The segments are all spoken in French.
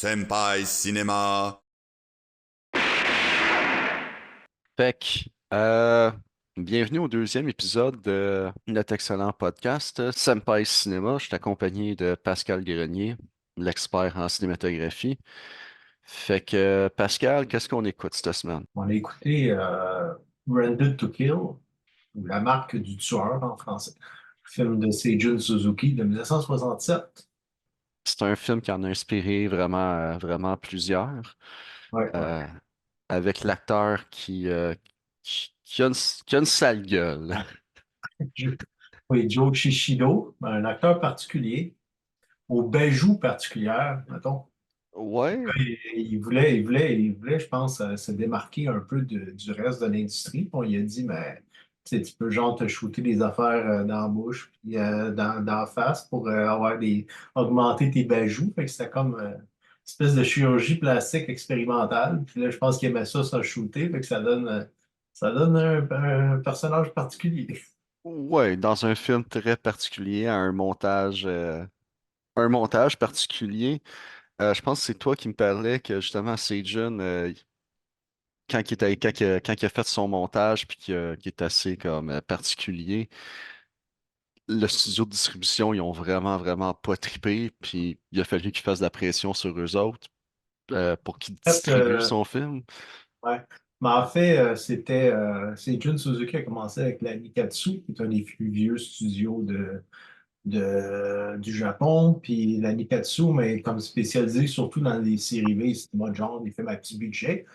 Senpai Cinéma. Fait que, bienvenue au deuxième épisode de notre excellent podcast Senpai Cinéma. Je suis accompagné de Pascal Grenier, l'expert en cinématographie. Fait que, Pascal, qu'est-ce qu'on écoute cette semaine? On a écouté Branded to Kill, ou La marque du tueur en français, film de Seijun Suzuki de 1967. C'est un film qui en a inspiré vraiment, vraiment plusieurs, Ouais, ouais. euh, avec l'acteur qui a une sale gueule. Jo- Oui, Joe Shishido, un acteur particulier, aux bijoux particulières, mettons. Ouais, Il voulait, je pense, se démarquer un peu du reste de l'industrie. On lui a dit, mais tu peux genre te shooter des affaires dans la bouche, puis dans la face pour augmenter tes bijoux. Fait que c'était comme une espèce de chirurgie plastique expérimentale. Puis là, je pense qu'il aimait ça, se shooter. Fait que ça donne un personnage particulier. ouais, dans un film très particulier, un montage particulier. Je pense que c'est toi qui me parlais que justement Seijun, quand il a fait son montage puis qui est assez comme particulier, le studio de distribution, ils ont vraiment, vraiment pas trippé, puis il a fallu qu'ils fassent de la pression sur eux autres pour qu'ils En fait, distribuent son film. ouais. Mais en fait, c'est Jun Suzuki a commencé avec la Nikatsu, qui est un des plus vieux studios du Japon. Puis la Nikatsu, mais comme spécialisé surtout dans les séries B, cinéma de genre, des films à petit budget.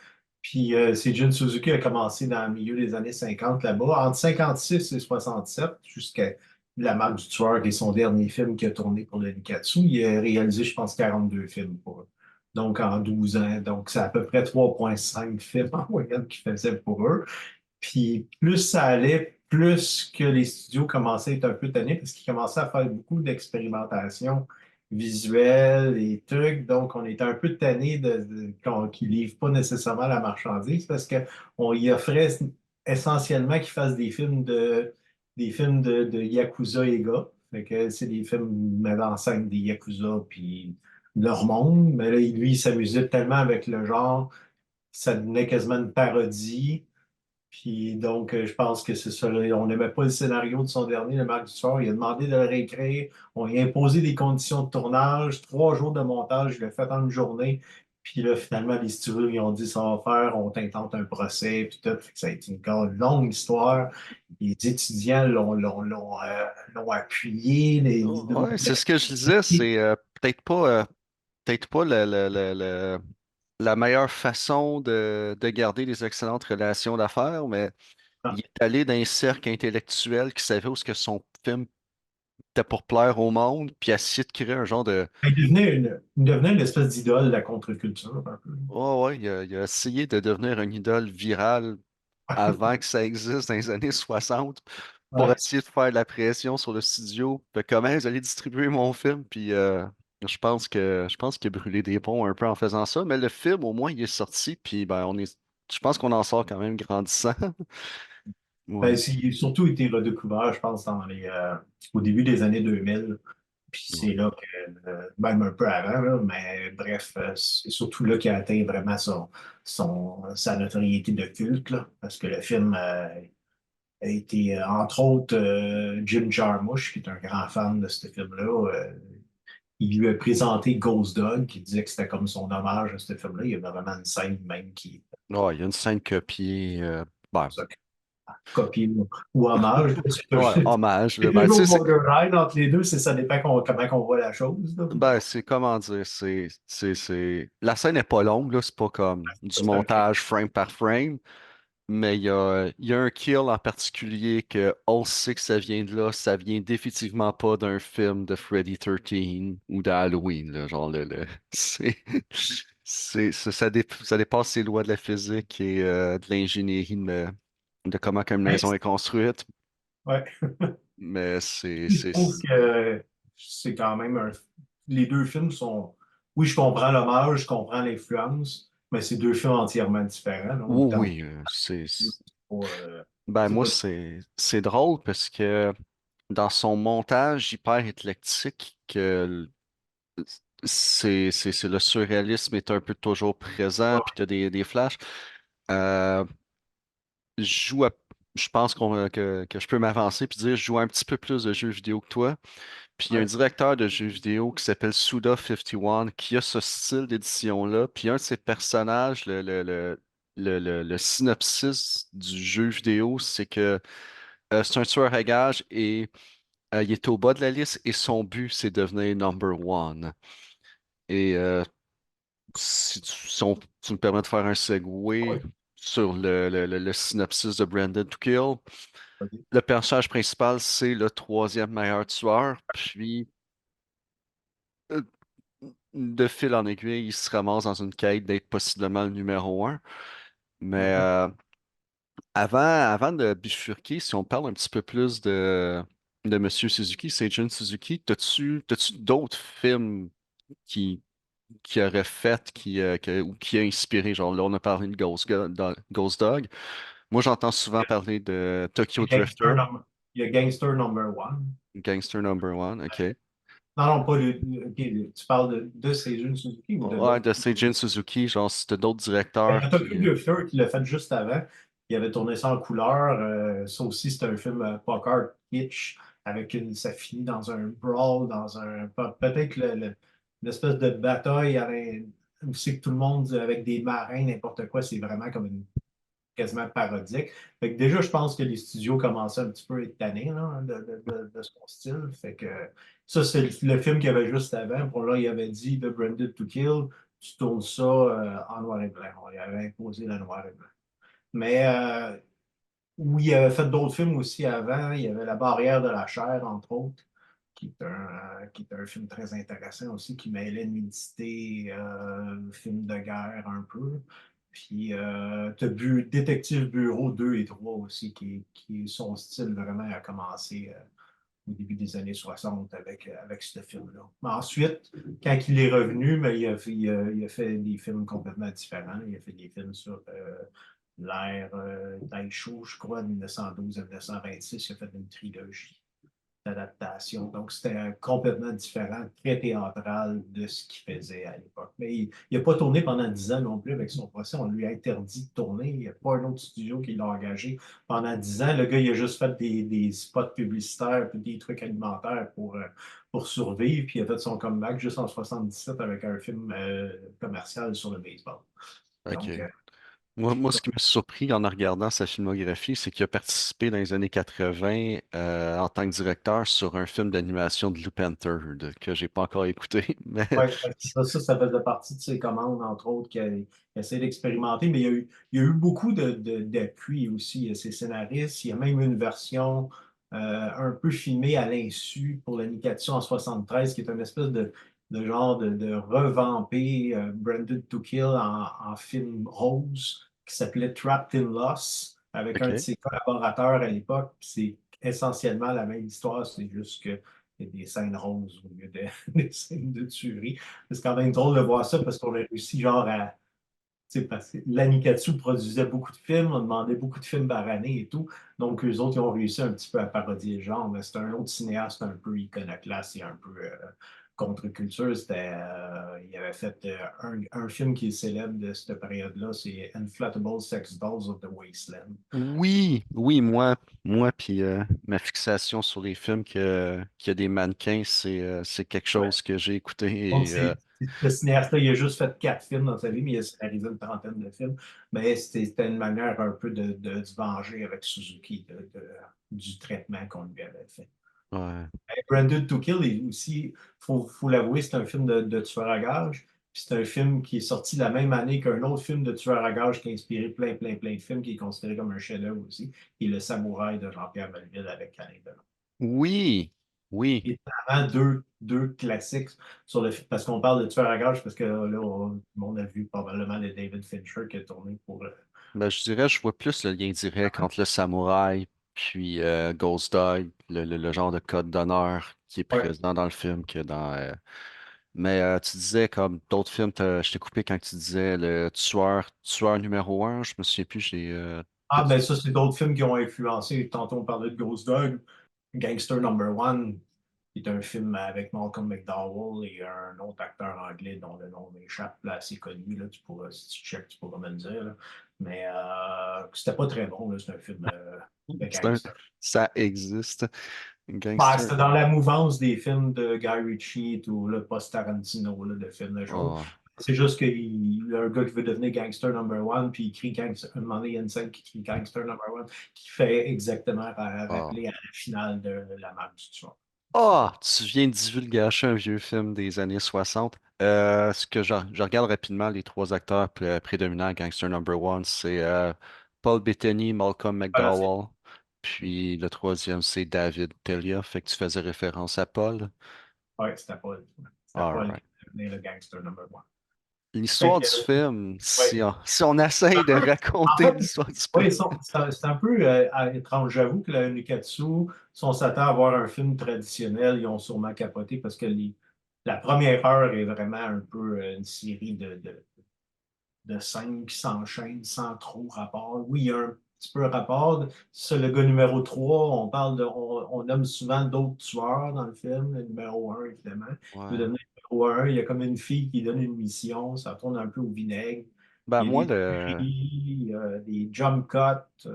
Puis Seijun Suzuki a commencé dans le milieu des années 50 là-bas, entre 56 et 67, jusqu'à La marque du tueur, qui est son dernier film qu'il a tourné pour la Nikatsu. Il a réalisé, je pense, 42 films pour eux. Donc en 12 ans. Donc c'est à peu près 3,5 films en moyenne qu'il faisait pour eux. Puis plus ça allait, plus que les studios commençaient à être un peu tannés parce qu'ils commençaient à faire beaucoup d'expérimentation visuelle et trucs. Donc, on était un peu tannés qu'ils ne livrent pas nécessairement la marchandise parce qu'on y offrait essentiellement qu'ils fassent des films de Yakuza et gars. Fait que c'est des films mettant en scène des Yakuza puis leur monde. Mais là, lui, il s'amusait tellement avec le genre, ça devenait quasiment une parodie. Puis donc, je pense que c'est ça. On n'aimait pas le scénario de son dernier, Le Marc du Soir. Il a demandé de le réécrire. On lui a imposé des conditions de tournage, 3 jours de montage. Il l'a fait en une journée. Puis là, finalement, les studios, ils ont dit ça va faire, on t'intente un procès, puis tout. Fait que ça a été une longue histoire. Les étudiants l'ont appuyé. Ouais, c'est ce que je disais, c'est peut-être pas la meilleure façon de garder des excellentes relations d'affaires, mais il est allé dans un cercle intellectuel qui savait où ce que son film était pour plaire au monde, puis a essayé de créer un genre de... Il devenait une espèce d'idole de la contre-culture, un peu. Oh ouais, il a essayé de devenir une idole virale avant que ça existe dans les années 60 pour Ouais. essayer de faire de la pression sur le studio. Fait comment ils allaient distribuer mon film, puis je pense qu'il a brûlé des ponts un peu en faisant ça, mais le film au moins il est sorti, puis ben je pense qu'on en sort quand même grandissant. Ben, Ouais. il a surtout été redécouvert, je pense, au début des années 2000. Puis c'est Ouais. là que, même un peu avant, là, mais bref, c'est surtout là qu'il a atteint vraiment sa notoriété de culte, là, parce que le film a été, entre autres, Jim Jarmusch, qui est un grand fan de ce film-là, il lui a présenté Ghost Dog, qui disait que c'était comme son hommage à ce film-là. Il y avait vraiment une scène même qui Ouais, il y a une scène copiée. Ben, ça, copie ou hommage. ouais, hommage, C'est là. Ben, tu sais, toujours borderline entre les deux, ça dépend comment on voit la chose, là. c'est comment dire, la scène n'est pas longue, là, c'est pas comme du C'est un film. montage frame par frame, mais il y a un kill en particulier que on sait que ça vient de là, ça vient définitivement pas d'un film de Freddy 13 ou d'Halloween, là, genre c'est, ça dépasse les lois de la physique et de l'ingénierie de comment une Ouais, maison est construite, ouais. mais c'est, Je c'est, trouve que c'est quand même les deux films sont. Oui, je comprends l'hommage, je comprends l'influence, mais c'est deux films entièrement différents, là. oui, Autant oui, pas, euh, ben c'est moi pas. c'est drôle parce que dans son montage hyper éclectique que c'est le surréalisme est un peu toujours présent, puis tu as des flashs. Euh, je joue à- je pense que je peux m'avancer puis dire je joue un petit peu plus de jeux vidéo que toi. Puis il y a un Ouais, directeur de jeux vidéo qui s'appelle Suda51 qui a ce style d'édition-là. Puis un de ses personnages, le synopsis du jeu vidéo, c'est que c'est un tueur à gages et il est au bas de la liste et son but, c'est de devenir number one. Et si tu me permets de faire un segue ouais, sur le synopsis de Branded to Kill, ok. le personnage principal, c'est le troisième meilleur tueur. Puis, euh, de fil en aiguille, il se ramasse dans une quête d'être possiblement le numéro un. Mais Mhm. avant de bifurquer, si on parle un petit peu plus de Monsieur Suzuki, Seijun Suzuki, t'as-tu d'autres films qui, qui auraient fait, ou qui a inspiré? Genre là, on a parlé de Ghost Dog. Moi, j'entends souvent parler de Tokyo Gangster Drifter, number, il y a Gangster Number One. Gangster Number One, OK. Non, non, pas ok, tu parles de Seijun Suzuki ou de Ouais, l'autre? de Seijun Suzuki, genre, c'était d'autres Ben, il y directeurs a Tokyo qui. Drifter qui l'a fait juste avant. Il avait tourné ça en couleur. Ça aussi, c'est un film poker kitsch avec ça finit dans un brawl, dans un. Peut-être l'espèce de bataille où c'est que tout le monde avec des marins, n'importe quoi, c'est vraiment comme une quasiment parodique. Fait que déjà, je pense que les studios commençaient un petit peu à être tannés là, de son style. Fait que ça, c'est le film qu'il y avait juste avant. Pour là, il avait dit The Branded to Kill, tu tournes ça en noir et blanc. On lui avait imposé le noir et blanc. Mais où il avait fait d'autres films aussi avant, il y avait La Barrière de la chair, entre autres, qui est un film très intéressant aussi, qui mêlait nudité, film de guerre un peu. Puis, tu as vu Détective Bureau 2 et 3 aussi, son style vraiment a commencé au début des années 60 avec ce film-là. Mais ensuite, quand il est revenu, ben, il a fait des films complètement différents. Il a fait des films sur l'ère Taisho, je crois, de 1912 à 1926. Il a fait une trilogie d'adaptation. Donc, c'était complètement différent, très théâtral de ce qu'il faisait à l'époque. Mais il n'a pas tourné pendant 10 ans non plus avec son procès. On lui a interdit de tourner. Il n'y a pas un autre studio qui l'a engagé pendant 10 ans. Le gars, il a juste fait des spots publicitaires et des trucs alimentaires pour survivre. Puis il a fait son comeback juste en 77 avec un film commercial sur le baseball. Donc, OK. Moi, ce qui m'a surpris en regardant sa filmographie, c'est qu'il a participé dans les années 80 en tant que directeur sur un film d'animation de Lou Panther que j'ai pas encore écouté, mais ouais, ça faisait partie de ses commandes, entre autres, qu'il essaie d'expérimenter, mais il y a eu beaucoup d'appui aussi. Il y a ses scénaristes, il y a même une version un peu filmée à l'insu pour la Nikkatsu en 73, qui est une espèce de genre de revampé Branded to Kill en film rose, qui s'appelait Trapped in Loss, avec un de OK. ses collaborateurs à l'époque. C'est essentiellement la même histoire, c'est juste que il y a des scènes roses au lieu des scènes de tuerie. C'est quand même drôle de voir ça parce qu'on a réussi genre à. Parce que l'Anikatsu produisait beaucoup de films, on demandait beaucoup de films par année et tout. Donc, eux autres, ils ont réussi un petit peu à parodier le genre, mais c'est un autre cinéaste un peu iconoclaste et un peu contre-culture. Il avait fait un film qui est célèbre de cette période-là, c'est Inflatable Sex Dolls of the Wasteland. Oui, oui, moi, puis ma fixation sur les films qu'il y a des mannequins, c'est quelque Ouais. chose que j'ai écouté Donc, et ce cinéaste-là, il a juste fait 4 films dans sa vie, mais il a scénarisé une trentaine de films. Mais c'était une manière un peu de se venger avec Suzuki du traitement qu'on lui avait fait. ouais. Branded to Kill est aussi, faut l'avouer, c'est un film de tueur à gages. Puis c'est un film qui est sorti la même année qu'un autre film de tueur à gages qui a inspiré plein de films, qui est considéré comme un chef-d'œuvre aussi, qui est Le Samouraï de Jean-Pierre Melville avec Alain Delon. Oui, oui. Et vraiment deux classiques sur parce qu'on parle de tueur à gages, parce que là, on a vu probablement le David Fincher qui a tourné pour. Ben, je dirais, je vois plus le lien direct entre le samouraï puis Ghost Dog, le genre de code d'honneur qui est Ouais. présent dans le film que dans. Mais tu disais comme d'autres films, je t'ai coupé quand tu disais le tueur numéro un, je me souviens plus, Ah, ben ça, c'est d'autres films qui ont influencé. Tantôt, on parlait de Ghost Dog, Gangster Number One. qui est un film avec Malcolm McDowell et un autre acteur anglais dont le nom m'échappe, là, assez connu. Là, tu pourras, si tu checkes, tu pourras me le dire. Là. Mais c'était pas très bon. Là, c'est un film de C'est un- gangster. Ça existe. Bah, Gangster. c'était dans la mouvance des films de Guy Ritchie et tout, là, post-Tarantino, là, de films de genre. Oh, C'est juste qu'il y a un gars qui veut devenir gangster number one, puis il crie gangster, un moment donné, il y a une scène qui crie gangster number one, qui fait exactement oh. rappeler à la finale de la map du tueur. Oh, tu viens de divulgacher un vieux film des années 60. Ce que je regarde rapidement, les trois acteurs prédominants à Gangster Number One, c'est Paul Bettany, Malcolm Voilà, c'est McDowell, puis le troisième, c'est David Telia. Fait que tu faisais référence à Paul. ouais, c'était All pas right. qui devenait le gangster number one. Fait L'histoire que, du film, ouais. si on essaye de En raconter fait, l'histoire du film. oui, c'est un peu étrange. J'avoue que la Nikatsu, si on s'attend à voir un film traditionnel, ils ont sûrement capoté parce que la première heure est vraiment un peu une série de scènes qui s'enchaînent sans trop rapport. Oui, il y a un petit peu rapport. C'est le gars numéro 3. On nomme souvent d'autres tueurs dans le film. Le numéro un évidemment. Il veut Ouais. devenir numéro 1. Il y a comme une fille qui donne une mission. Ça tourne un peu au vinaigre. Ben Il y a moi, des tueries, des jump cuts.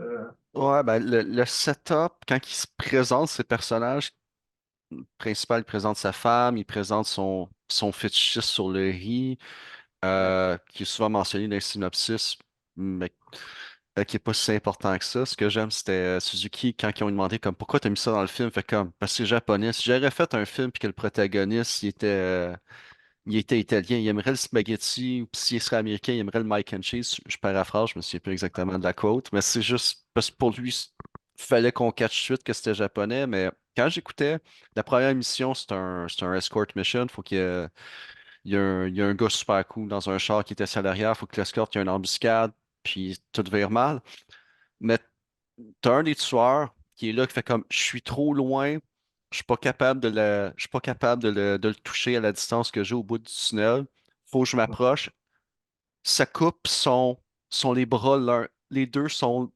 ouais, ben, le setup, quand il se présente, ces personnages, principal, il présente sa femme, il présente son fétichiste sur le riz, Ouais, qui est souvent mentionné dans les synopsis, mais qui est pas si important que ça. Ce que j'aime, c'était Suzuki, quand ils ont demandé comme pourquoi t'as mis ça dans le film, fait comme parce que c'est japonais. Si j'aurais fait un film puis que le protagoniste il était italien, il aimerait le spaghetti, ou puis s'il serait américain, il aimerait le mac and cheese. Je paraphrase, je me souviens plus exactement de la quote, mais c'est juste parce que pour lui, il fallait qu'on catch suite que c'était japonais, mais quand j'écoutais, la première mission, c'est un escort mission, faut il y a un gars super cool dans un char qui était assis à l'arrière, faut que l'escorte, il y a une embuscade, puis tout vire mal. Mais t'as un des tueurs qui est là, qui fait comme, je suis trop loin, je suis pas capable de le toucher à la distance que j'ai au bout du tunnel. Faut que je m'approche. Ça coupe sont les bras les deux sont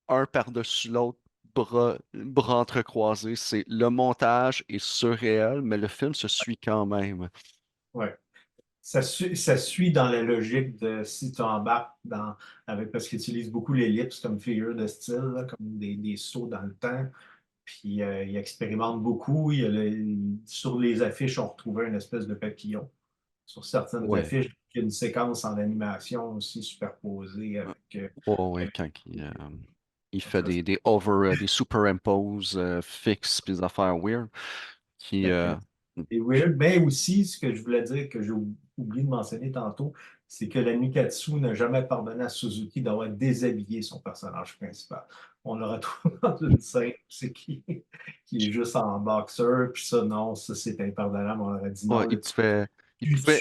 un par-dessus l'autre, bras entrecroisés. Le montage est surréel, mais le film se suit quand même. ouais. Ça suit dans la logique de si tu embarques parce qu'ils utilisent beaucoup l'ellipse comme figure de style, là, comme des sauts dans le temps. Puis ils expérimentent beaucoup. Sur les affiches, on retrouvait une espèce de papillon. Sur certaines Ouais. affiches, il y a une séquence en animation aussi superposée Ouais, ouais, avec quand il fait ça, des superimposes fixes, puis des affaires weird, qui, fait que c'est weird. Mais aussi, ce que je voulais dire, que j'ai oublié de mentionner tantôt, c'est que la Nikatsu n'a jamais pardonné à Suzuki d'avoir déshabillé son personnage principal. On le retrouve dans une scène qui est juste en boxeur, puis ça, non, ça c'est impardonnable. On aurait dit ouais, non, là, il pouvait,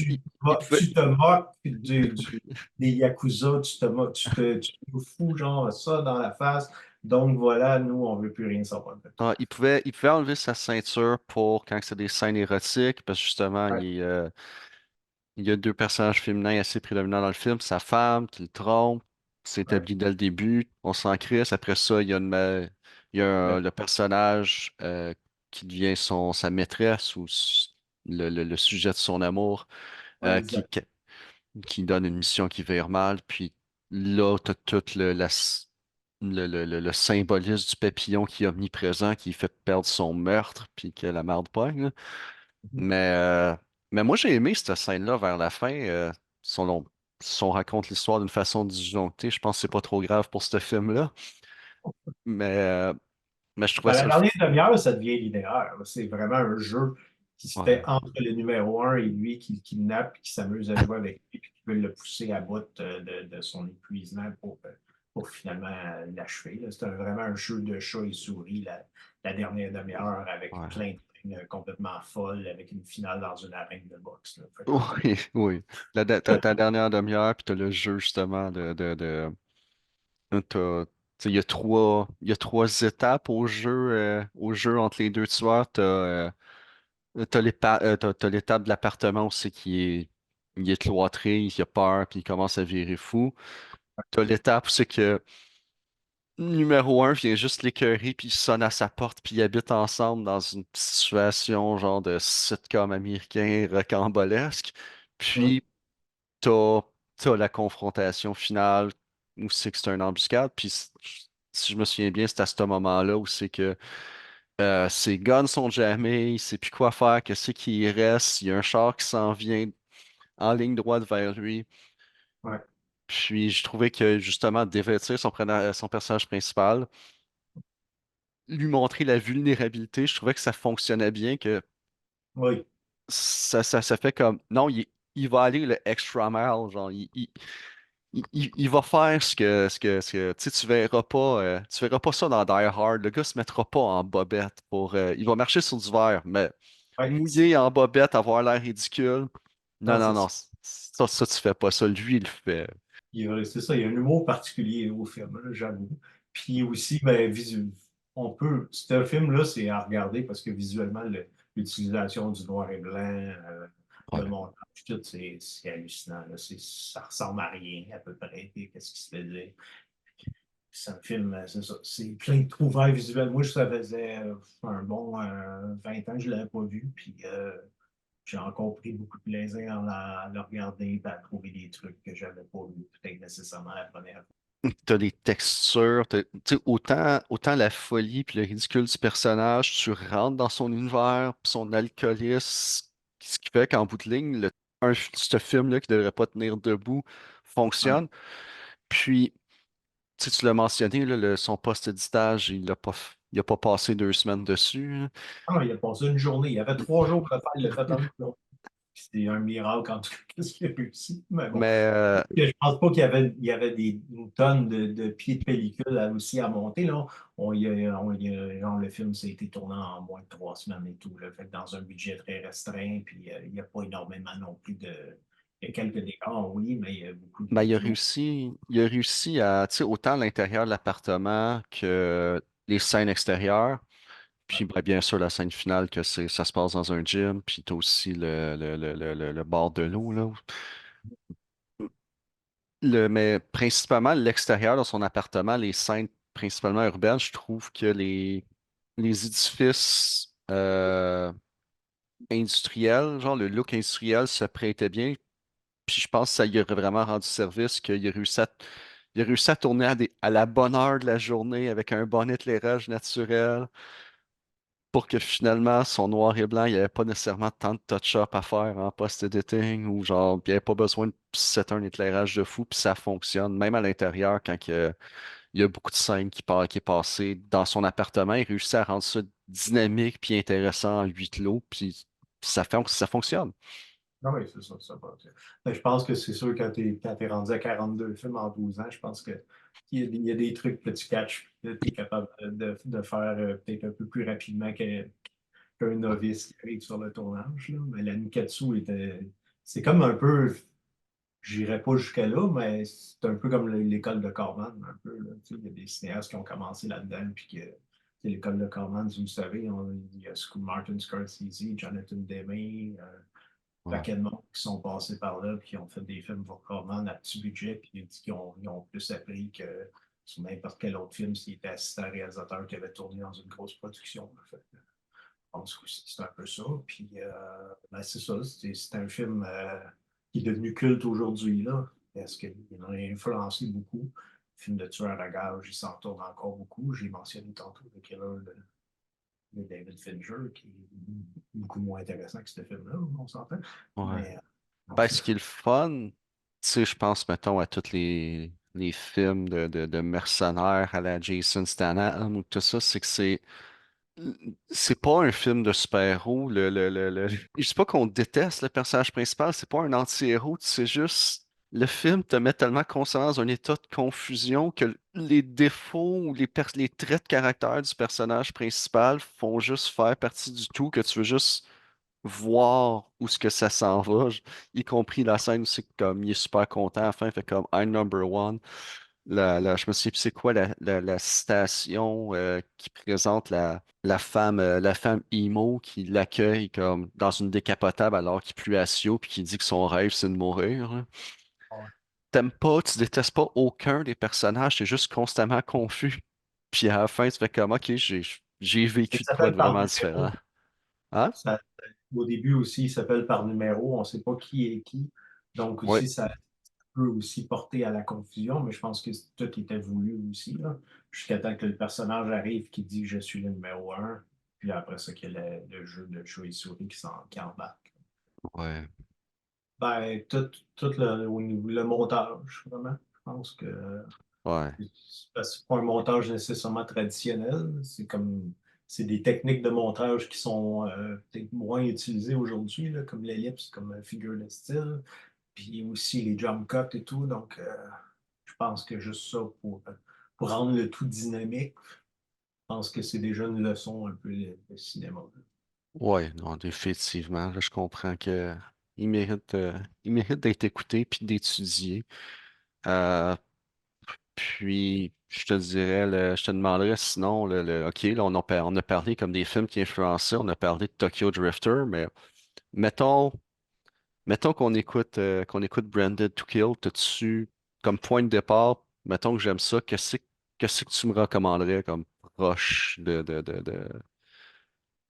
tu te moques des Yakuza, tu nous fous genre ça dans la face. Donc voilà, nous, on veut plus rien savoir de toi. il pouvait enlever sa ceinture pour quand c'est des scènes érotiques, parce que justement, Ouais, il y a deux personnages féminins assez prédominants dans le film, sa femme qui le trompe, c'est ouais. établi dès le début, on s'en crisse. Après ça, il y a le personnage qui devient sa maîtresse ou le sujet de son amour, Ouais, euh, qui, exact. qui, qui donne une mission qui vire mal. Puis là, tu as tout le symbolisme du papillon qui est omniprésent, qui fait perdre son meurtre, puis que la merde pogne, là. Mais, euh, mais moi, j'ai aimé cette scène-là vers la fin. Si on raconte l'histoire d'une façon disjonctée, je pense que c'est pas trop grave pour ce film-là. Mais, euh, mais je trouvais Ben, la ça dernière demi-heure, ça devient linéaire. C'est vraiment un jeu qui se fait ouais. entre le numéro un et lui qui le kidnappe, et qui s'amuse à jouer avec lui, puis qui veut le pousser à bout de son épuisement pour finalement l'achever. Là. Vraiment un jeu de chat et souris, la dernière demi-heure, avec Ouais. plein de scènes complètement folles, avec une finale dans une arène de boxe. Là. Fait que, Oui, oui. T'as ta dernière demi-heure, puis t'as le jeu justement il y a il y a trois étapes au jeu entre les deux tueurs. T'as l'étape de l'appartement aussi il est cloîtré, il a peur, puis il commence à virer fou. T'as l'étape où c'est que numéro un vient juste l'écœurer, puis il sonne à sa porte, puis ils habitent ensemble dans une situation genre de sitcom américain rocambolesque. Ouais, Puis t'as, t'as la confrontation finale où c'est que c'est une embuscade. Puis si je me souviens bien, c'est à ce moment-là où c'est que ses guns sont jammés, il sait plus quoi faire, que c'est qu'il reste, il y a un char qui s'en vient en ligne droite vers lui. ouais, Puis je trouvais que justement, dévêtir son personnage principal, lui montrer la vulnérabilité, je trouvais que ça fonctionnait bien, que oui. ça fait comme, non, il va aller le extra mile, genre, il va faire tu sais, tu verras pas ça dans Die Hard, le gars se mettra pas en bobette il va marcher sur du verre, mais Ouais. mouillé en bobette, avoir l'air ridicule, non, Non, non, c'est non, ça. tu fais pas ça, lui, il le fait. C'est ça, il y a un humour particulier au film, là, j'avoue. Puis aussi, ben, ce film-là, c'est à regarder parce que visuellement, l'utilisation du noir et blanc, Ouais. le montage, tout, c'est hallucinant, là. Ça ressemble à rien, à peu près. Puis qu'est-ce qui se faisait? C'est un film, c'est ça. C'est plein de trouvailles visuelles. Moi, ça faisait un bon 20 ans que je ne l'avais pas vu. Puis j'ai encore pris beaucoup de plaisir à le regarder et à trouver des trucs que je n'avais pas vu, peut-être nécessairement la première fois. T'as des textures, tu sais, autant la folie puis le ridicule du personnage, tu rentres dans son univers, puis son alcoolisme, ce qui fait qu'en bout de ligne, ce film-là qui devrait pas tenir debout Ouais. fonctionne. Puis, tu l'as mentionné, là, son post-éditage, il a pas passé 2 semaines dessus, hein. Ah, il a passé une journée. Il y avait 3 jours pour le faire. Il l'a fait en une journée. C'est un miracle en tout cas qu'est-ce qu'il a réussi. Mais bon, Mais je pense pas il y avait une tonne de pieds de pellicule aussi à monter. Là. Le film, ça a été tourné en moins de 3 semaines et tout. Là. Fait que dans un budget très restreint, puis il n'y a pas énormément non plus de. Il y a quelques décors, oui, mais il y a beaucoup ben, tout le monde. il a réussi à, tu sais, autant l'intérieur de l'appartement que les scènes extérieures. Puis ben, bien sûr, la scène finale, ça se passe dans un gym, puis t'as aussi le bord de l'eau, là. Mais principalement, l'extérieur de son appartement, les scènes principalement urbaines, je trouve que les édifices industriels, genre le look industriel se prêtait bien. Puis je pense que ça y aurait vraiment rendu service, il a réussi à tourner à la bonne heure de la journée avec un bon éclairage naturel, pour que finalement, son noir et blanc, il n'y avait pas nécessairement tant de touch-up à faire en post-editing ou genre, il n'y avait pas besoin de setter un éclairage de fou, puis ça fonctionne. Même à l'intérieur, il y a beaucoup de scènes qui est passé dans son appartement, il réussit à rendre ça dynamique puis intéressant en huis clos, puis ça fonctionne. Ah oui, c'est ça, ça va. Ben, je pense que c'est sûr, quand t'es rendu à 42 films en 12 ans, je pense que il y a des trucs que tu catches, que tu es capable de faire peut-être un peu plus rapidement qu'un novice qui arrive sur le tournage. Là. Mais la Nikatsu c'est comme un peu, j'irais pas jusqu'à là, mais c'est un peu comme l'école de Corman, un peu. Là. Tu sais, il y a des cinéastes qui ont commencé là-dedans, puis que c'est l'école de Corman, vous le savez, il y a Martin Scorsese, Jonathan Demme, Ouais. paquet de monde qui sont passés par là, puis qui ont fait des films pour Corman à petit budget, puis ils ont plus appris que sur n'importe quel autre film s'il était assistant réalisateur qui avait tourné dans une grosse production. En fait. Je pense que c'est un peu ça. Puis ben, c'est ça, c'est un film qui est devenu culte aujourd'hui, là, parce qu'il en a influencé beaucoup. Film de tueur à gage, il s'en tourne encore beaucoup. J'ai mentionné tantôt le killer de David Fincher, qui est beaucoup moins intéressant que ce film-là, on s'entend. Ouais. Mais non, Ben, c'est ce ça. qui est le fun, tu sais, je pense, mettons, à tous les films de mercenaires à la Jason Statham ou tout ça, c'est que c'est pas un film de super-héros. Je dis pas qu'on déteste le personnage principal, c'est pas un anti-héros, c'est juste le film te met tellement constamment dans un état de confusion que les défauts ou les traits de caractère du personnage principal font juste faire partie du tout, que tu veux juste voir où ce que ça s'en va, y compris la scène où c'est comme il est super content à la fin, il fait comme I'm number one. Je me souviens plus c'est quoi la citation qui présente la femme emo qui l'accueille comme dans une décapotable alors qu'il plie à Sio puis qui dit que son rêve c'est de mourir, là. Ouais. T'aimes pas, tu détestes pas aucun des personnages, t'es juste constamment confus. Puis à la fin, tu fais comme, OK, j'ai Il vécu de quoi s'appelle de par vraiment différent. numéro. Hein? Ça- Au début aussi, il s'appelle par numéro. On ne sait pas qui est qui. Donc Oui, aussi, ça peut aussi porter à la confusion, mais je pense que tout était voulu aussi, là, jusqu'à temps que le personnage arrive qui dit je suis le numéro un, puis après ça, qu'il y a le jeu de chat et souris qui embarque. ouais, Ben, tout au niveau le montage, vraiment. Je pense que ouais, c'est pas un montage nécessairement traditionnel. C'est des techniques de montage qui sont peut-être moins utilisées aujourd'hui, là, comme l'ellipse, comme figure de style, puis aussi les jump cuts et tout. Donc, je pense que juste ça pour rendre le tout dynamique, je pense que c'est déjà une leçon un peu de cinéma. ouais, non, définitivement. Là, je comprends que il mérite d'être écouté puis d'étudier. Euh, Puis, je te dirais, je te demanderais sinon, OK, là, on a parlé comme des films qui influençaient, on a parlé de Tokyo Drifter, mais mettons, mettons qu'on écoute Branded to Kill, t'as-tu, comme point de départ, mettons que j'aime ça, qu'est-ce que tu me recommanderais comme proche de...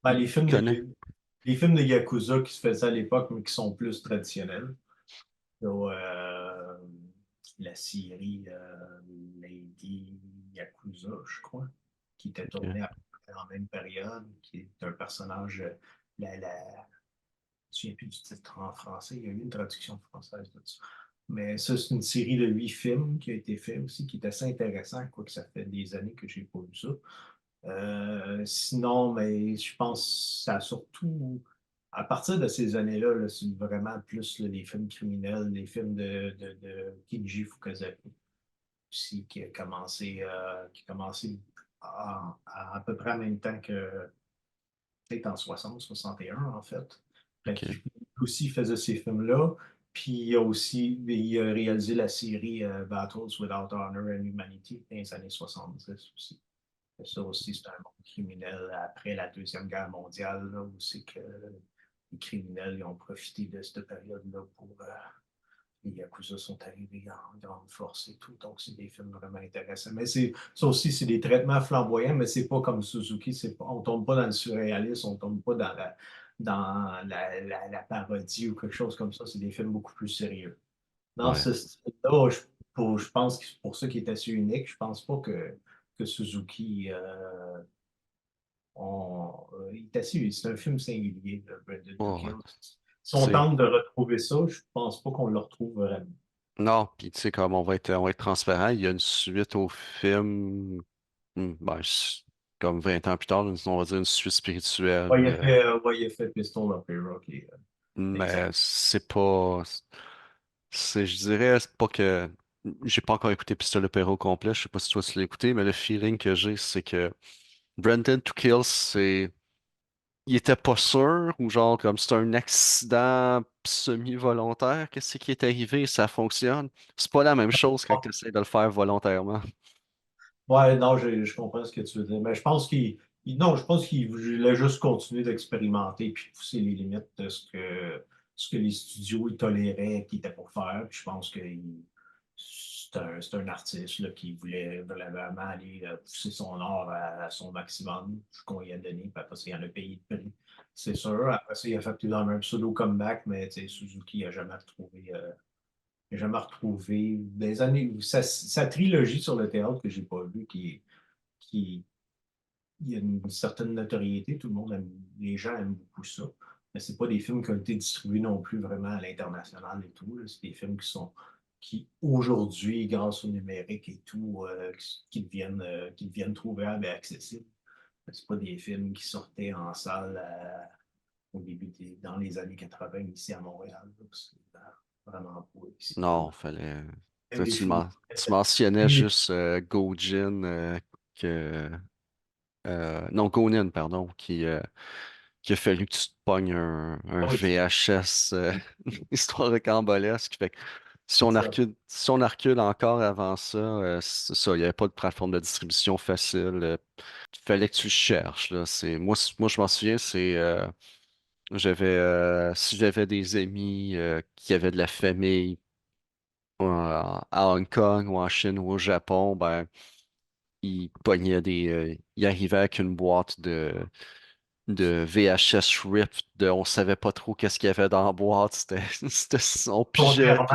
Ben, Tu connais? les films de Yakuza qui se faisaient à l'époque, mais qui sont plus traditionnels. Donc, la série Lady Yakuza, je crois, qui était Ok, tournée à peu près en même période, qui est un personnage, je me souviens plus du titre en français, il y a eu une traduction française de ça. Mais ça, c'est une série de 8 films qui a été fait aussi, qui est assez intéressant, quoique ça fait des années que j'ai pas vu ça. Sinon, mais je pense que ça a surtout, à partir de ces années-là, là, c'est vraiment plus là, des films criminels, des films de Kinji Fukazaki aussi, qui a commencé à peu près en même temps que, peut-être en 60, 61 en fait. Fait ok, qu'il aussi faisait ces films-là. Puis il a réalisé la série Battles Without Honor and Humanity dans les années 70 aussi. Ça aussi, c'est un monde criminel après la Deuxième Guerre mondiale, là, où c'est que les criminels ils ont profité de cette période-là pour. Les Yakuza sont arrivés en grande force et tout. Donc, c'est des films vraiment intéressants. Mais ça aussi, c'est des traitements flamboyants, mais c'est pas comme Suzuki. On tombe pas dans le surréalisme, on tombe pas dans la parodie ou quelque chose comme ça. C'est des films beaucoup plus sérieux. Dans ouais. ce style-là, je pense que c'est pour ça qu'il est assez unique. Je pense pas que Suzuki il est assez. C'est un film singulier, de Brandon to Oh, ouais. Kill. Si on C'est... tente de retrouver ça, je pense pas qu'on le retrouve vraiment. Non, puis tu sais, comme on va être transparent, il y a une suite au film, ben, comme 20 ans plus tard, on va dire une suite spirituelle. Ouais, il a fait Pistol of Hero, qui est Mais exact. c'est pas. Je dirais, c'est pas que. J'ai pas encore écouté Pistolet Perro au complet, je sais pas si toi tu l'as écouté, mais le feeling que j'ai, c'est que Brendan to Kill, c'est. Il était pas sûr, ou genre, comme c'est un accident semi-volontaire, qu'est-ce qui est arrivé, ça fonctionne. C'est pas la même chose quand tu essaies de le faire volontairement. Ouais, non, je comprends ce que tu veux dire. Mais je pense non, je pense qu'il voulait juste continuer d'expérimenter puis pousser les limites de ce que les studios ils toléraient qu'il était pour faire. Puis je pense que c'est un artiste là, qui voulait vraiment aller pousser son art à son maximum, ce qu'on lui a donné. Puis après ça, il en a payé le prix. C'est sûr. Après ça, il a fait dans un pseudo comeback, mais tu sais, Suzuki n'a jamais retrouvé. J'ai jamais retrouvé des années. Sa trilogie sur le théâtre que j'ai pas vue, qui il y a une certaine notoriété, tout le monde aime, les gens aiment beaucoup ça. Mais c'est pas des films qui ont été distribués non plus vraiment à l'international et tout, là. C'est des films qui aujourd'hui, grâce au numérique et tout, qui deviennent trouvables et accessibles. C'est pas des films qui sortaient en salle au début dans les années 80 ici à Montréal, là. C'est vraiment pas ici. Non, fallait. Même les films. Tu mentionnais juste Gojin, non, Gonin, pardon, qui a fallu que tu te pognes un Ah oui, VHS, histoire rocambolesque. Fait que c'est ça. si on recule encore avant ça, c'est ça, il n'y avait pas de plateforme de distribution facile. Il fallait que tu le cherches, là. Moi, je m'en souviens, si j'avais des amis qui avaient de la famille à Hong Kong ou en Chine ou au Japon, ben, il arrivait avec une boîte de VHS RIP, on savait pas trop qu'est-ce qu'il y avait dans la boîte, on pigeait, Contrairement,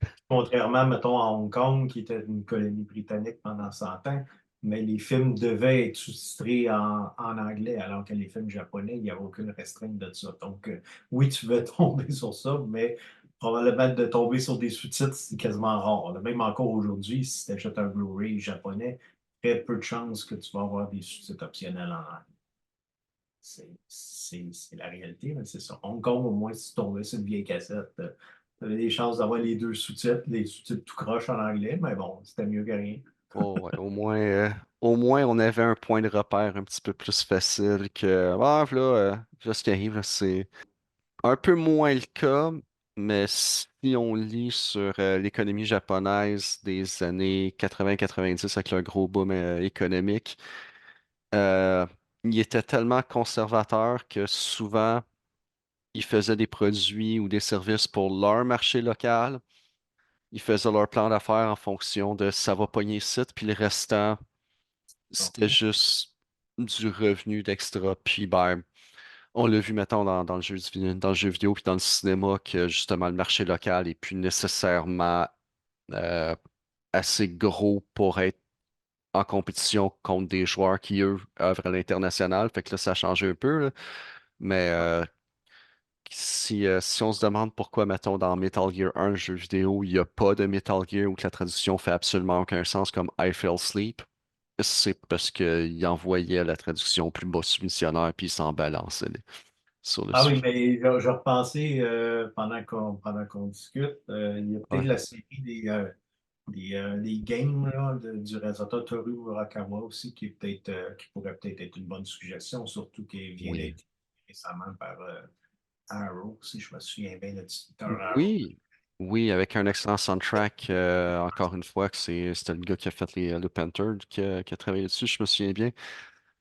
puis contrairement, mettons, à Hong Kong, qui était une colonie britannique pendant 100 ans, mais les films devaient être sous-titrés en anglais, alors que les films japonais, il n'y avait aucune restreinte de ça. Donc, oui, tu veux tomber sur ça, mais probablement de tomber sur des sous-titres, c'est quasiment rare, là. Même encore aujourd'hui, si tu achètes un Blu-ray japonais, très peu de chances que tu vas avoir des sous-titres optionnels en anglais. C'est la réalité, mais c'est ça. Hong Kong, au moins, si tu tombais sur une vieille cassette, tu avais des chances d'avoir les deux sous-titres, les sous-titres tout croche en anglais, mais bon, c'était mieux que rien. oh, ouais, au moins, on avait un point de repère un petit peu plus facile que, ah, là, ce qui arrive, là, c'est un peu moins le cas, mais si on lit sur l'économie japonaise des années 80-90 avec le gros boom économique, euh, il était tellement conservateur que souvent, ils faisaient des produits ou des services pour leur marché local. Ils faisaient leur plan d'affaires en fonction de ça va pogner ici, puis le restant, c'était Donc, juste du revenu d'extra. Puis ben, on l'a vu maintenant dans le jeu vidéo puis dans le cinéma que justement le marché local est plus nécessairement euh, assez gros pour être en compétition contre des joueurs qui, eux, œuvrent à l'international. Fait que là, ça a changé un peu, là. Mais si on se demande pourquoi, mettons, dans Metal Gear 1, le jeu vidéo, il n'y a pas de Metal Gear ou que la traduction fait absolument aucun sens comme I Fell Asleep, c'est parce qu'il envoyait la traduction plus bas soumissionnaire puis il s'en balançait sur le ah oui, sujet. mais je repensais pendant qu'on discute, il y a peut-être Ouais, la série des games là, du réalisateur Toru Urakawa aussi qui pourrait peut-être être une bonne suggestion, surtout qui vient oui. d'être récemment par Arrow, si je me souviens bien, le distributeur Arrow. Oui, oui, avec un excellent soundtrack, encore une fois, que c'était le gars qui a fait le Panther qui a travaillé dessus, je me souviens bien.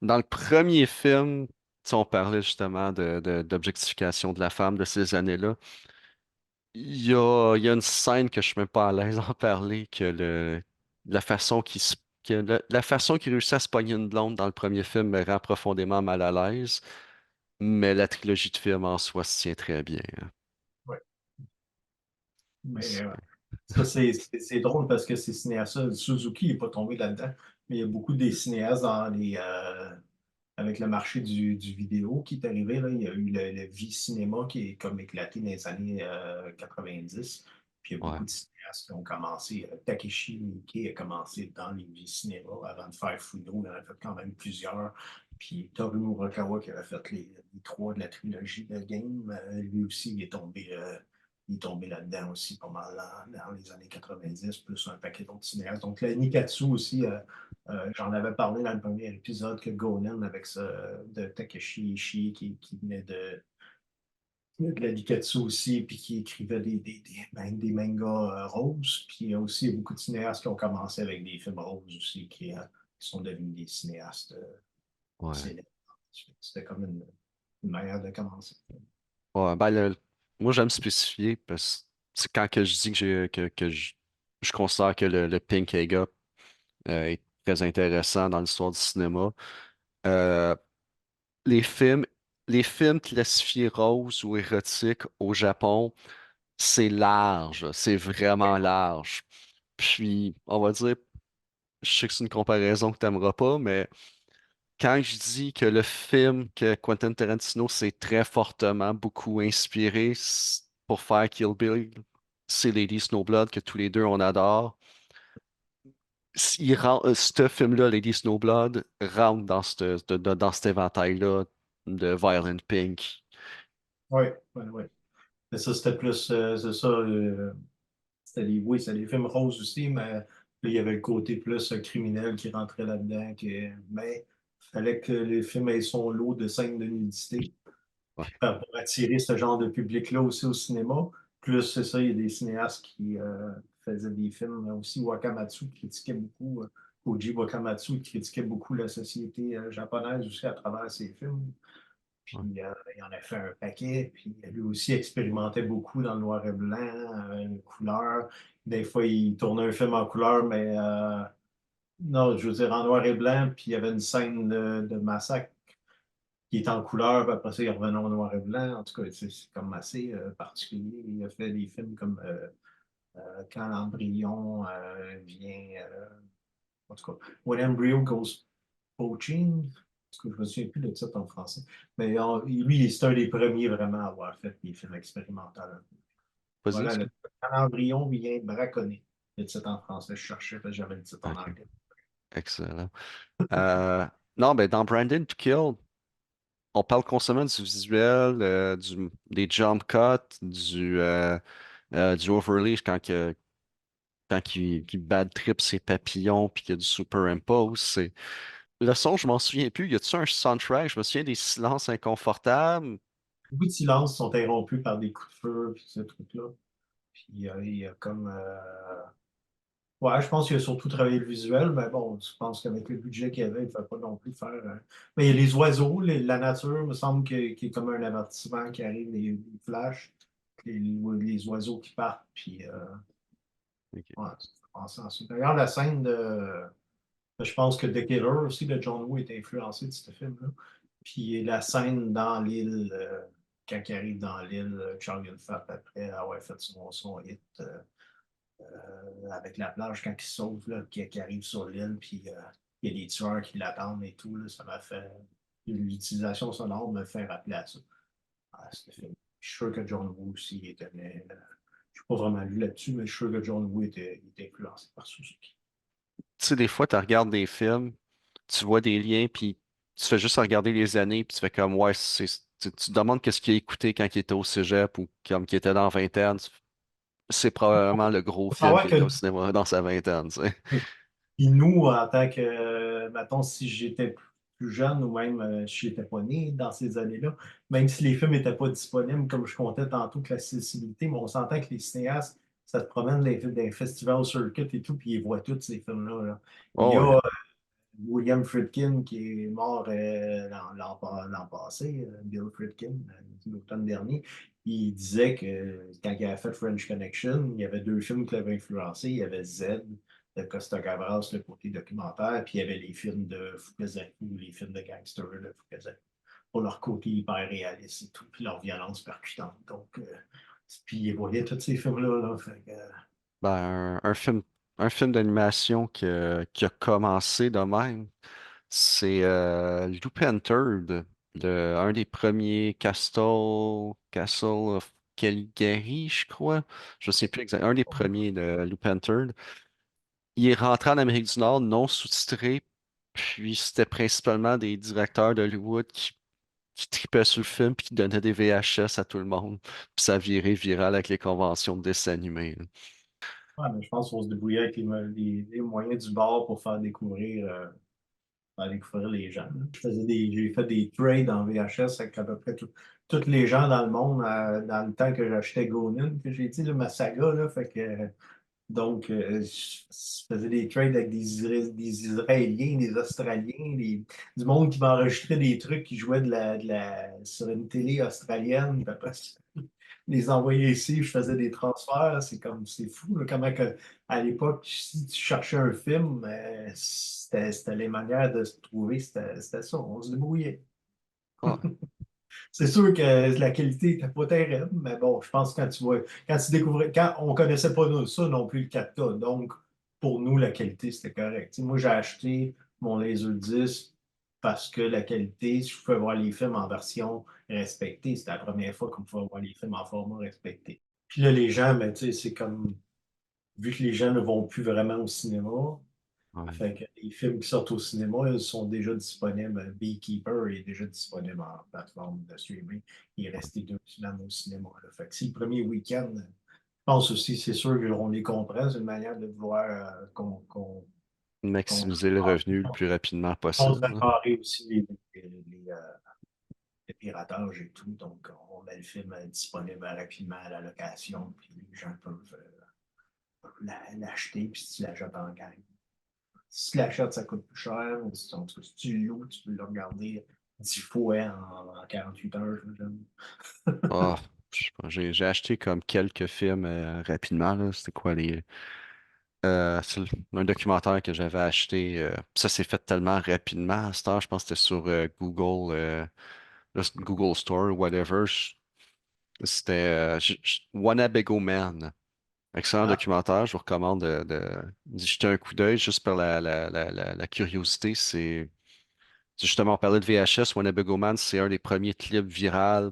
Dans le premier film, tu sais, on parlait justement d'objectification de la femme de ces années-là. Il y a une scène que je suis même pas à l'aise d'en parler, la façon la façon qu'il réussit à se pogner une blonde dans le premier film me rend profondément mal à l'aise, mais la trilogie de films en soi se tient très bien, hein. Ouais. Mais C'est- ça, c'est drôle parce que ces cinéastes-là, Suzuki n'est pas tombé là-dedans, mais il y a beaucoup des cinéastes avec le marché du vidéo qui est arrivé. Là. Il y a eu le Vie-Cinéma qui est comme éclaté dans les années 90. Puis il y a beaucoup Ouais, de cinéastes qui ont commencé. Takeshi Miike a commencé dans les Vie-Cinéma avant de faire Funo. Il en a fait quand même plusieurs. Puis Toru Murakawa qui avait fait les trois de la trilogie de Game, lui aussi, il est tombé là-dedans aussi pas mal dans les années 90, plus un paquet d'autres cinéastes. Donc, la Nikatsu aussi, j'en avais parlé dans le premier épisode que Gonen avec ça, de Takeshi Ishii qui venait de la Nikatsu aussi, puis qui écrivait des mangas roses. Puis il y a aussi beaucoup de cinéastes qui ont commencé avec des films roses aussi, qui sont devenus des cinéastes ouais. célèbres. C'était comme une manière de commencer. Ouais, ben, moi, j'aime spécifier parce que c'est quand que je dis que je considère que le Pink Haga est très intéressant dans l'histoire du cinéma. Euh, les films, les films classifiés roses ou érotiques au Japon, c'est large, c'est vraiment large. Puis, on va dire, je sais que c'est une comparaison que tu n'aimeras pas, mais quand je dis que le film que Quentin Tarantino s'est très fortement beaucoup inspiré pour faire Kill Bill, c'est Lady Snowblood que tous les deux on adore. Ce film-là, Lady Snowblood, rentre dans cet éventail-là de Violent Pink. Oui, oui, oui. Mais ça, c'était plus, c'est ça, oui, c'était des films roses aussi, mais là, il y avait le côté plus criminel qui rentrait là-dedans. Mais il fallait que les films aient son lot de scènes de nudité. Ouais, Pour attirer ce genre de public-là aussi au cinéma. Plus, c'est ça, il y a des cinéastes qui faisaient des films aussi. Wakamatsu critiquait beaucoup, Koji Wakamatsu critiquait beaucoup la société japonaise aussi à travers ses films. ouais. Puis il en a fait un paquet. Puis lui aussi expérimentait beaucoup dans le noir et blanc, les couleurs. Des fois, il tournait un film en couleur, mais Non, je veux dire, en noir et blanc, puis il y avait une scène de massacre qui est en couleur, puis après ça, il revenait en noir et blanc. En tout cas, c'est comme assez particulier. Il a fait des films comme Quand l'embryon vient. En tout cas, When Embryo Goes Poaching. Parce que je me souviens plus de titre en français. Mais lui, c'est un des premiers vraiment à avoir fait des films expérimentaux. Vas-y, Voilà, excuse. Quand l'embryon vient braconner. Le titre en français, je cherchais, parce que j'avais le titre en Ok, anglais. excellent. Euh, non, ben dans Brandon to Kill, on parle constamment du visuel, des jump cuts, du overlay quand il bad trip ses papillons puis qu'il y a du superimpose. Le son, je m'en souviens plus. Y a-tu un soundtrack? Je me souviens des silences inconfortables. Beaucoup de silences sont interrompus par des coups de feu, puis ce truc-là. Puis il y a comme. Ouais, je pense qu'il a surtout travaillé le visuel, mais bon, je pense qu'avec le budget qu'il y avait, il ne fallait pas non plus faire. Mais il y a les oiseaux, la nature, il me semble qu'il y a comme un avertissement qui arrive, les flashs, les oiseaux qui partent, puis Ok. ouais, ça fait penser à ça. D'ailleurs, la scène je pense que The Killer aussi, de John Woo, est influencé de ce film-là. Puis la scène dans l'île, quand il arrive dans l'île, Chow Yun-fat, après avoir fait son hit. Avec la plage quand il sauve, là, qui arrive sur l'île, puis il y a des tueurs qui l'attendent et tout. Là, ça m'a fait. L'utilisation sonore me fait rappeler à ça. Ah, je suis sûr que John Woo aussi était. Je n'ai pas vraiment lu là-dessus, mais je suis sûr que John Woo était influencé par Suzuki. Tu sais, des fois, tu regardes des films, tu vois des liens, puis tu fais juste regarder les années, puis tu fais comme, ouais, tu te demandes qu'est-ce qu'il a écouté quand il était au cégep ou comme qu'il était dans la vingtaine. C'est probablement le gros Il faut film savoir qu'il était que au cinéma dans sa vingtaine, tu sais. puis nous, en tant que, mettons, si j'étais plus jeune ou même si j'étais pas né dans ces années-là, même si les films n'étaient pas disponibles, comme je comptais tantôt, que l'accessibilité, mais on s'entend que les cinéastes, ça te promène dans les festivals circuit et tout, puis ils voient tous ces films-là. Là. Il y Oh, ouais. a William Friedkin qui est mort l'an passé, Bill Friedkin, l'automne dernier. Il disait que quand il avait fait French Connection, il y avait deux films qui l'avaient influencé. Il y avait Z de Costa Gavras, le côté documentaire, puis il y avait les films de Fukasaku, les films de gangsters de Fukasaku, pour leur côté hyper réaliste et tout, puis leur violence percutante. Donc, puis il voyait tous ces films-là. Là, fait que, Ben, un film d'animation qui a commencé de même, c'est Lupin Third, un des premiers Castle of Caligari, je crois. Je ne sais plus exactement. Un des premiers de Lupin Third. Il est rentré en Amérique du Nord non sous-titré, puis c'était principalement des directeurs d'Hollywood qui tripaient sur le film puis qui donnaient des VHS à tout le monde. Puis ça virait viral avec les conventions de dessins animés. ouais, mais je pense qu'on se débrouillait avec les moyens du bord pour faire découvrir les gens. J'ai fait des trades en VHS avec à peu près tous les gens dans le monde dans le temps que j'achetais Gonin, que j'ai dit, là, ma saga. Là, fait que, donc, je faisais des trades avec des Israéliens, des Australiens, du monde qui m'enregistrait des trucs qui jouaient sur une télé australienne. Puis après, les envoyer ici, je faisais des transferts. C'est fou, là, comment à l'époque, si tu cherchais un film, c'était les manières de se trouver, c'était ça, on se débrouillait. Ah, C'est sûr que la qualité n'était pas terrible, mais bon, je pense que quand tu découvrais, quand on connaissait pas ça non plus le 4K, donc pour nous, la qualité, c'était correct. Tu sais, moi, j'ai acheté mon Laserdisc parce que la qualité, je pouvais voir les films en version respectée. C'était la première fois qu'on pouvait voir les films en format respecté. Puis là, les gens, ben, tu sais, c'est comme, vu que les gens ne vont plus vraiment au cinéma, ouais. fait que les films qui sortent au cinéma, ils sont déjà disponibles. Beekeeper est déjà disponible en plateforme de streaming. Il est resté 2 semaines au cinéma. Là. Fait que si le premier week-end, je pense aussi, c'est sûr qu'on les comprend, c'est une manière de vouloir qu'on Maximiser le revenu le plus rapidement possible, là. contrecarrer aussi le piratage et tout. Donc, on met le film disponible rapidement à la location, puis les gens peuvent l'acheter, puis si tu l'achètes en gang. Si tu l'achètes, ça coûte plus cher. En tout cas, si tu le loues, tu peux le regarder 10 fois en 48 heures. Ah, je sais pas, j'ai acheté comme quelques films rapidement, là. C'était quoi C'est un documentaire que j'avais acheté. Ça s'est fait tellement rapidement à cette heure. Je pense que c'était sur Google, le Google Store, whatever. C'était Wannabe Man. Excellent Ah, documentaire. Je vous recommande d'y jeter un coup d'œil juste par la curiosité. C'est justement, on parlait de VHS. Wannabe Man, c'est un des premiers clips virals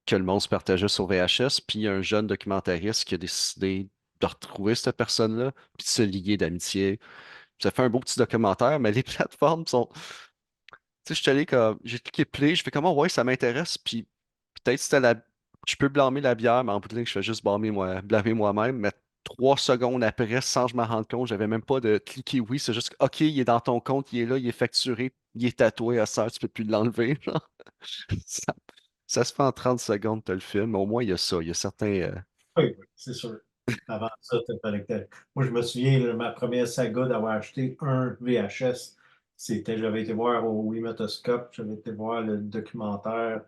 que le monde se partageait sur VHS. Puis il y a un jeune documentariste qui a décidé de retrouver cette personne-là, puis de se lier d'amitié. Ça fait un beau petit documentaire, mais les plateformes sont. Tu sais, je suis allé comme. J'ai cliqué play, je fais comment, ouais, ça m'intéresse, puis peut-être c'était la. Je peux blâmer la bière, mais en bout de ligne, je fais juste blâmer moi-même. Mais 3 secondes après, sans que je m'en rende compte, j'avais même pas de cliquer oui. C'est juste, OK, il est dans ton compte, il est là, il est facturé, il est tatoué à ça, tu peux plus l'enlever. Genre. Ça, ça se fait en 30 secondes, t'as le film. Mais au moins, il y a ça. Il y a certains. oui, oui, c'est sûr. Avant ça, moi, je me souviens, là, ma première saga d'avoir acheté un VHS, j'avais été voir au Wimatoscope, j'avais été voir le documentaire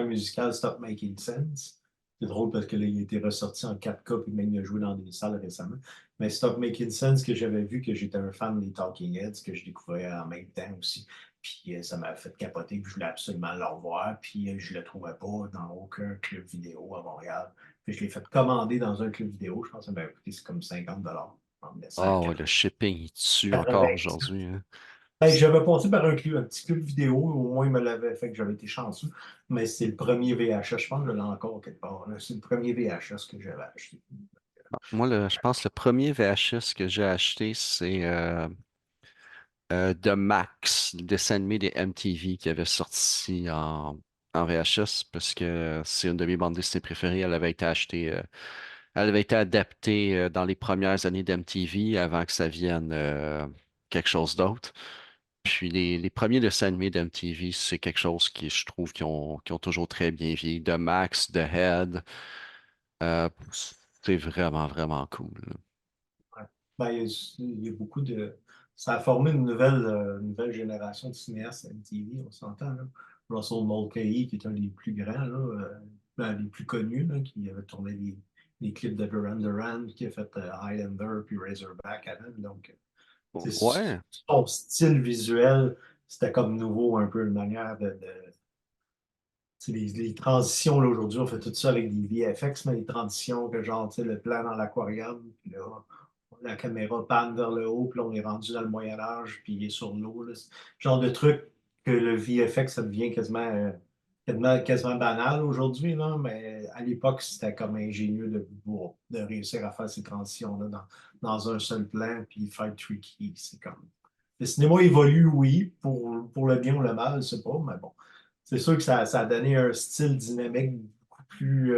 musical Stop Making Sense. C'est drôle parce que là, il a été ressorti en 4K puis même il a joué dans des salles récemment. Mais Stop Making Sense, que j'avais vu, que j'étais un fan des Talking Heads, que je découvrais en même temps aussi. Puis ça m'a fait capoter, puis je voulais absolument le revoir, puis je le trouvais pas dans aucun club vidéo à Montréal. Puis je l'ai fait commander dans un club vidéo, je pense que ça m'a coûté c'est comme 50 en me laissant Ah ouais, le shipping, il tue encore 80. aujourd'hui, hein. Ben, j'avais passé par un petit club vidéo, au moins il me l'avait fait que j'avais été chanceux, mais c'est le premier VHS, je pense que je l'ai encore quelque part, là. C'est le premier VHS que j'avais acheté. Moi, je pense que le premier VHS que j'ai acheté, c'est The Max, le dessin animé des MTV qui avait sorti en VHS parce que c'est une de mes bandes dessinées préférées. Elle avait été adaptée dans les premières années d'MTV avant que ça vienne quelque chose d'autre. Puis les premiers dessins animés d'MTV, c'est quelque chose qui, je trouve, qui ont toujours très bien vieilli. The Max, The Head, euh, c'est vraiment, vraiment cool. Ouais. Ben, il y a beaucoup de. Ça a formé une nouvelle génération de cinéastes MTV, on s'entend, là. Russell Mulcahy, qui est un des plus grands, là, des plus connus, là, qui avait tourné les clips de Duran Duran, qui a fait Highlander puis Razorback avant. Donc, c'est Ouais, son style visuel, c'était comme nouveau un peu, une manière les transitions, là, aujourd'hui, on fait tout ça avec des VFX, mais les transitions, que genre, tu sais, le plan dans l'aquarium, puis là, la caméra panne vers le haut, puis là, on est rendu dans le Moyen Âge, puis il est sur l'eau, là. Genre de truc que le VFX, ça devient quasiment banal aujourd'hui, là, mais à l'époque, c'était comme ingénieux de réussir à faire ces transitions-là dans un seul plan, puis faire tricky. C'est comme. Le cinéma évolue, oui, pour le bien ou le mal, je sais pas, mais bon. C'est sûr que ça a donné un style dynamique beaucoup plus.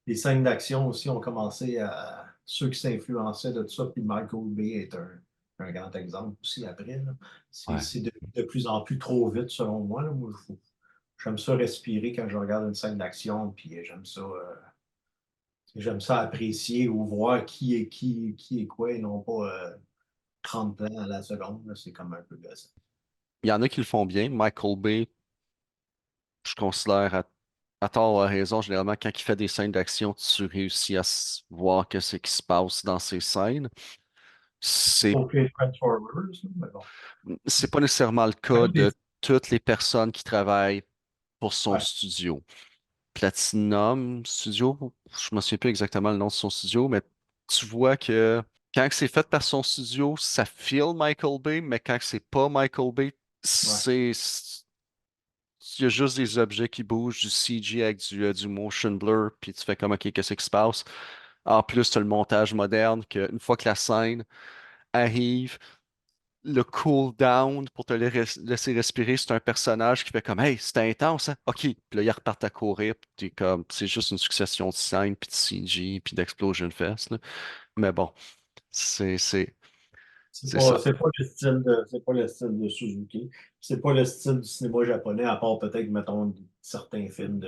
Les scènes d'action aussi ont commencé à. Ceux qui s'influençaient de tout ça, puis Michael Bay est un grand exemple aussi après, là. ouais. C'est de plus en plus trop vite, selon moi, là. Moi, j'aime ça respirer quand je regarde une scène d'action, puis j'aime ça apprécier ou voir qui est quoi et non pas 30 plans à la seconde, là. C'est comme un peu gossant. Il y en a qui le font bien. Michael Bay, je considère à tort ou à raison, généralement, quand il fait des scènes d'action, tu réussis à voir que ce qui se passe dans ces scènes. C'est, Pour les Transformers, là, mais bon. c'est pas nécessairement le cas Même de des- toutes les personnes qui travaillent pour son ouais, studio. Platinum Studio, je me souviens plus exactement le nom de son studio, mais tu vois que quand c'est fait par son studio, ça feel Michael Bay, mais quand c'est pas Michael Bay, ouais. il y a juste des objets qui bougent, du CG avec du motion blur, puis tu fais comme, OK, qu'est-ce qui se passe? En plus, tu as le montage moderne, qu'une fois que la scène arrive, le cool down pour te laisser respirer, c'est un personnage qui fait comme, hey, c'était intense, hein? OK. Puis là, ils repartent à courir, puis t'es comme, c'est juste une succession de scènes, puis de CG, puis d'Explosion Fest, là. Mais bon, c'est, c'est, c'est ça. C'est pas le style de Suzuki. C'est pas le style du cinéma japonais, à part peut-être, mettons, certains films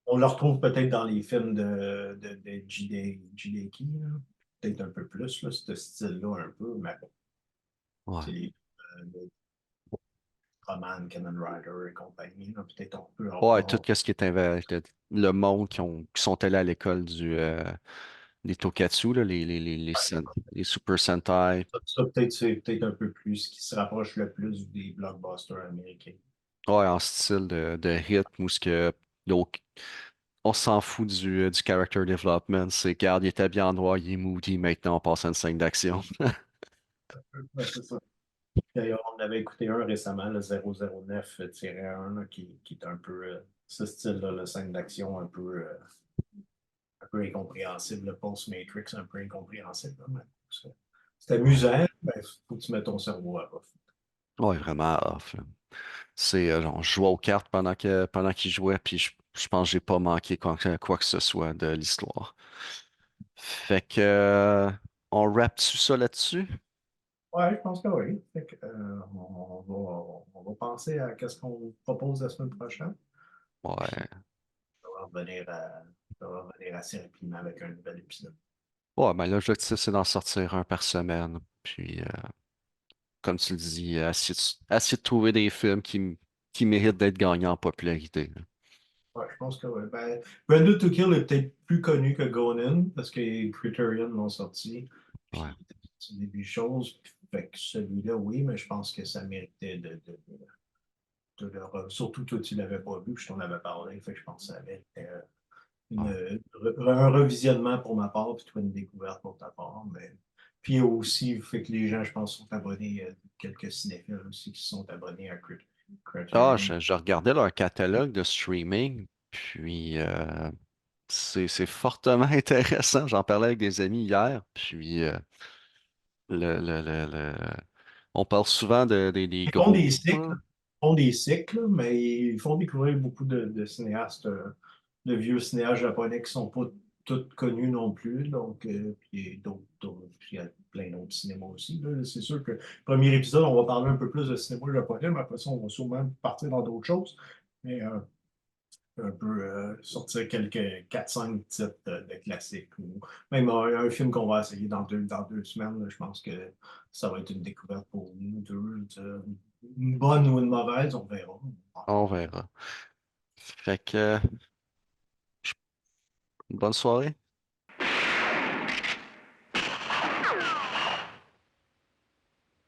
on le retrouve peut-être dans les films de Jideki, là. Peut-être un peu plus, là, ce style-là, un peu, mais bon, Ouais. c'est les Roman, Kamen Rider et compagnie, là. Peut-être on peut Ouais, tout encore. ce qui est le monde qui sont allés à l'école les Tokatsu, là, les Super Sentai. Ça, peut-être, c'est peut-être un peu plus ce qui se rapproche le plus des blockbusters américains. Ouais, en style de rythme où ce que donc, on s'en fout du character development. C'est, regarde, il est habillé en noir, il est moody, maintenant on passe à une scène d'action. Ouais, c'est ça. D'ailleurs, on avait écouté un récemment, le 009-1, là, qui est un peu ce style-là, la scène d'action un peu incompréhensible, le post-Matrix un peu incompréhensible, là, mais c'est amusant, mais il faut que tu mettes ton cerveau à off. Ouais, vraiment off, là. C'est, genre, je jouais aux cartes pendant qu'il jouait, puis je pense que j'ai pas manqué quoi que ce soit de l'histoire. Fait que, on wrap-tu ça là-dessus? Ouais, je pense que oui. Fait que, on va penser à qu'est-ce qu'on vous propose la semaine prochaine. Puis, Ouais. on va revenir assez rapidement avec un nouvel épisode. Ouais, ben l'objectif, c'est d'en sortir un par semaine. Puis, comme tu le dis, essayer de trouver des films qui méritent d'être gagnants en popularité, là. Ouais, je pense que oui. Ben, Brandon to Kill est peut-être plus connu que Gonin parce que Criterion l'ont sorti. Ouais. Puis c'est des belles choses. Fait que celui-là, oui, mais je pense que ça méritait surtout toi, tu l'avais pas vu, puis je t'en avais parlé. Fait que je pense que ça méritait Ouais. un revisionnement pour ma part, puis toi, une découverte pour ta part. Mais... Puis aussi, fait que les gens, je pense, sont abonnés, quelques cinéphiles aussi qui sont abonnés à Ah, Criterion. je regardais leur catalogue de streaming, puis c'est fortement intéressant. J'en parlais avec des amis hier, puis le- on parle souvent des Ils font gros des noms, cycles, là. mais ils font découvrir beaucoup de cinéastes, de vieux cinéastes japonais qui sont pas tous connus non plus. Donc, puis puis il y a plein d'autres cinémas aussi, là. C'est sûr que le premier épisode, on va parler un peu plus de cinéma japonais, mais après ça, on va sûrement partir dans d'autres choses. Mais un peu sortir quelques 4-5 titres de classiques. Ou même un film qu'on va essayer dans 2 semaines. Là, je pense que ça va être une découverte pour nous deux. Une bonne ou une mauvaise, on verra. On verra. Fait que, bonne soirée.